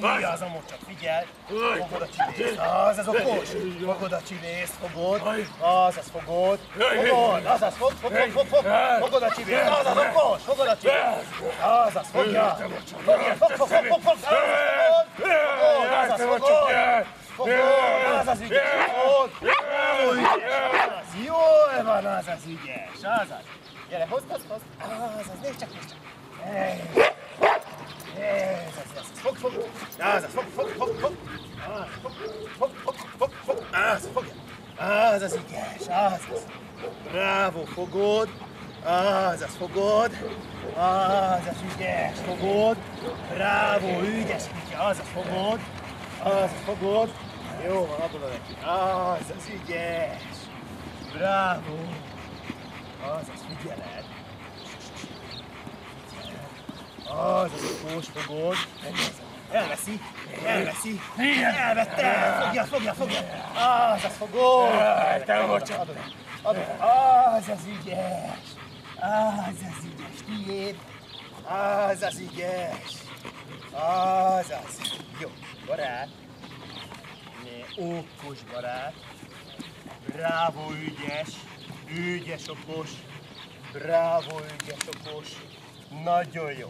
Mi az a mocsak? Figyelj! Fogod a csivészt. Az okos. Fogod a csivészt, fogod. Az fogod. Fogod. Azaz, fog. Fogod a csivészt. Az okos. Fogod a csivészt. Azaz, fogja. Fog. Fogod. Azaz, fogod. Az az ügyes. Fogod. Jól van, az az ügyes. Azaz. Gyere, hozd. Azaz, nézd csak. Fog. Az az ügyes, azaz. Bravo, fogod. Azaz, fogod. Az az ügyes, fogod. Bravo, ügyes kutya, azaz, fogod. Jó van, adod neki. Az az ügyes. Bravo. Azaz, figyeled. Az okos, fogod. Elveszi. Elvette. Fogja. Az fogod. Adod. Az az ügyes. Tiéd. Az ügyes. Jó, barát. Okos barát. Bravo, ügyes, okos. Bravo, ügyes, okos. Nagyon jó.